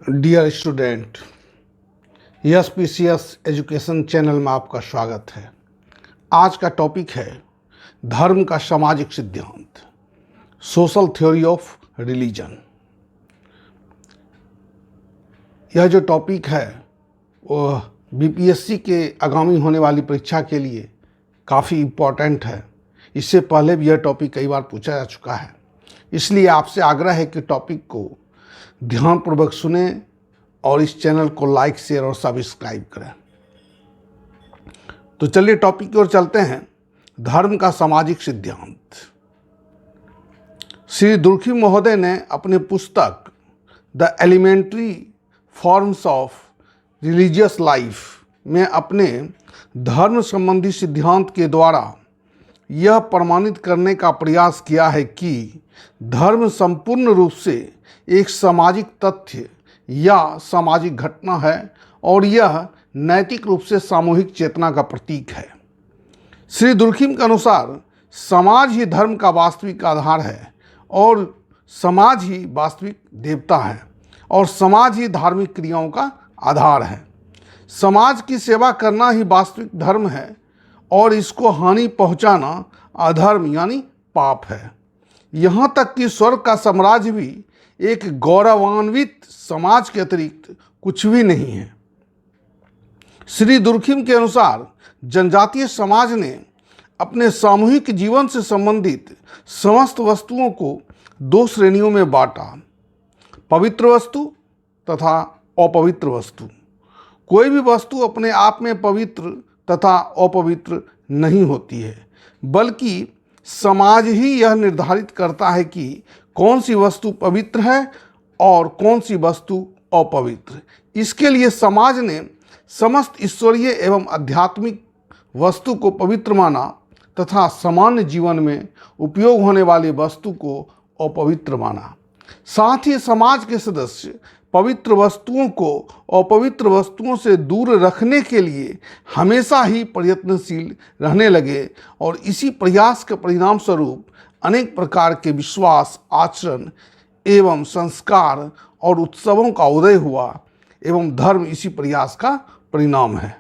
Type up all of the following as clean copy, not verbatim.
Dear student, एसपीसीएस education channel में आपका स्वागत है। आज का टॉपिक है धर्म का सामाजिक सिद्धांत, सोशल थ्योरी ऑफ रिलीजन। यह जो टॉपिक है वह बीपीएससी के आगामी होने वाली परीक्षा के लिए काफ़ी इम्पॉर्टेंट है। इससे पहले भी यह टॉपिक कई बार पूछा जा चुका है, इसलिए आपसे आग्रह है कि टॉपिक को ध्यानपूर्वक सुने और इस चैनल को लाइक, शेयर और सब्सक्राइब करें। तो चलिए टॉपिक की ओर चलते हैं। धर्म का सामाजिक सिद्धांत। श्री दुर्खिम महोदय ने अपने पुस्तक the elementary forms of religious life में अपने धर्म संबंधी सिद्धांत के द्वारा यह प्रमाणित करने का प्रयास किया है कि धर्म संपूर्ण रूप से एक सामाजिक तथ्य या सामाजिक घटना है और यह नैतिक रूप से सामूहिक चेतना का प्रतीक है। श्री दुर्खिम के अनुसार समाज ही धर्म का वास्तविक आधार है और समाज ही वास्तविक देवता है और समाज ही धार्मिक क्रियाओं का आधार है। समाज की सेवा करना ही वास्तविक धर्म है और इसको हानि पहुंचाना अधर्म यानी पाप है। यहाँ तक कि स्वर्ग का साम्राज्य भी एक गौरवान्वित समाज के अतिरिक्त कुछ भी नहीं है। श्री दुर्खिम के अनुसार जनजातीय समाज ने अपने सामूहिक जीवन से संबंधित समस्त वस्तुओं को दो श्रेणियों में बांटा, पवित्र वस्तु तथा अपवित्र वस्तु। कोई भी वस्तु अपने आप में पवित्र तथा अपवित्र नहीं होती है, बल्कि समाज ही यह निर्धारित करता है कि कौन सी वस्तु पवित्र है और कौन सी वस्तु अपवित्र। इसके लिए समाज ने समस्त ईश्वरीय एवं आध्यात्मिक वस्तु को पवित्र माना तथा सामान्य जीवन में उपयोग होने वाली वस्तु को अपवित्र माना। साथ ही समाज के सदस्य पवित्र वस्तुओं को अपवित्र वस्तुओं से दूर रखने के लिए हमेशा ही प्रयत्नशील रहने लगे और इसी प्रयास के परिणाम स्वरूप अनेक प्रकार के विश्वास, आचरण एवं संस्कार और उत्सवों का उदय हुआ एवं धर्म इसी प्रयास का परिणाम है।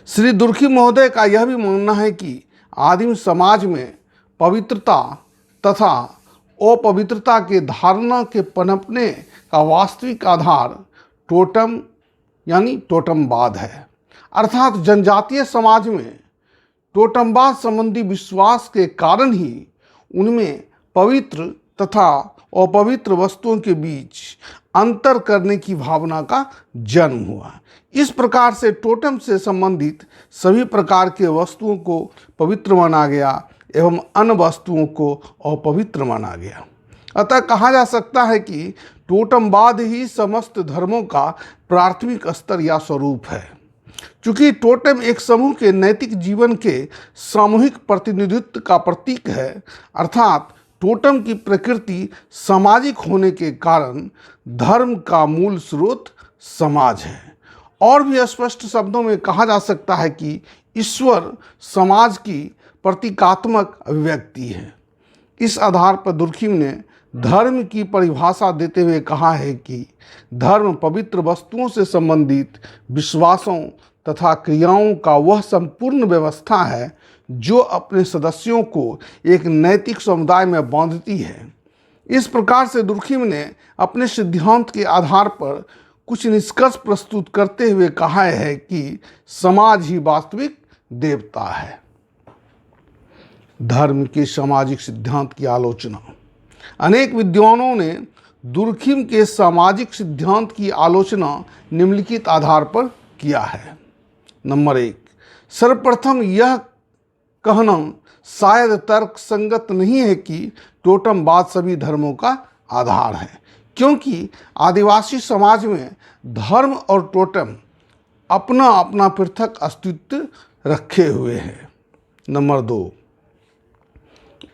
श्री दुर्खिम महोदय का यह भी मानना है कि आदिम समाज में पवित्रता तथा अपवित्रता के धारणा के पनपने का वास्तविक आधार टोटम यानी टोटमवाद है। अर्थात जनजातीय समाज में टोटमवाद संबंधी विश्वास के कारण ही उनमें पवित्र तथा अपवित्र वस्तुओं के बीच अंतर करने की भावना का जन्म हुआ। इस प्रकार से टोटम से संबंधित सभी प्रकार के वस्तुओं को पवित्र माना गया एवं अन्य वस्तुओं को अपवित्र माना गया। अतः कहा जा सकता है कि टोटमवाद ही समस्त धर्मों का प्राथमिक स्तर या स्वरूप है। चूँकि टोटम एक समूह के नैतिक जीवन के सामूहिक प्रतिनिधित्व का प्रतीक है, अर्थात टोटम की प्रकृति सामाजिक होने के कारण धर्म का मूल स्रोत समाज है। और भी स्पष्ट शब्दों में कहा जा सकता है कि ईश्वर समाज की प्रतीकात्मक अभिव्यक्ति है। इस आधार पर दुर्खिम ने धर्म की परिभाषा देते हुए कहा है कि धर्म पवित्र वस्तुओं से संबंधित विश्वासों तथा क्रियाओं का वह संपूर्ण व्यवस्था है जो अपने सदस्यों को एक नैतिक समुदाय में बांधती है। इस प्रकार से दुर्खिम ने अपने सिद्धांत के आधार पर कुछ निष्कर्ष प्रस्तुत करते हुए कहा है कि समाज ही वास्तविक देवता है। धर्म के सामाजिक सिद्धांत की आलोचना। अनेक विद्वानों ने दुर्खिम के सामाजिक सिद्धांत की आलोचना निम्नलिखित आधार पर किया है। नंबर 1, सर्वप्रथम यह कहना शायद तर्क संगत नहीं है कि टोटमवाद सभी धर्मों का आधार है, क्योंकि आदिवासी समाज में धर्म और टोटम अपना अपना पृथक अस्तित्व रखे हुए हैं। नंबर 2,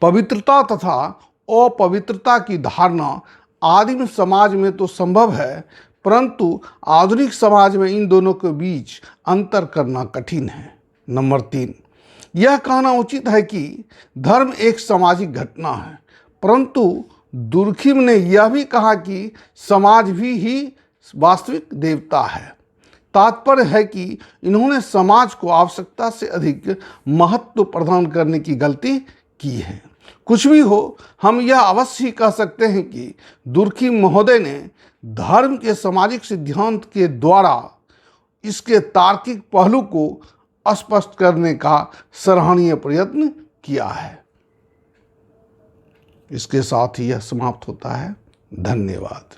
पवित्रता तथा अपवित्रता की धारणा आदिम समाज में तो संभव है, परंतु आधुनिक समाज में इन दोनों के बीच अंतर करना कठिन है। नंबर 3, यह कहना उचित है कि धर्म एक सामाजिक घटना है, परंतु दुर्खिम ने यह भी कहा कि समाज ही वास्तविक देवता है। तात्पर्य है कि इन्होंने समाज को आवश्यकता से अधिक महत्व प्रदान करने की गलती की है। कुछ भी हो, हम यह अवश्य ही कह सकते हैं कि दुर्खिम महोदय ने धर्म के सामाजिक सिद्धांत के द्वारा इसके तार्किक पहलू को स्पष्ट करने का सराहनीय प्रयत्न किया है। इसके साथ ही यह समाप्त होता है। धन्यवाद।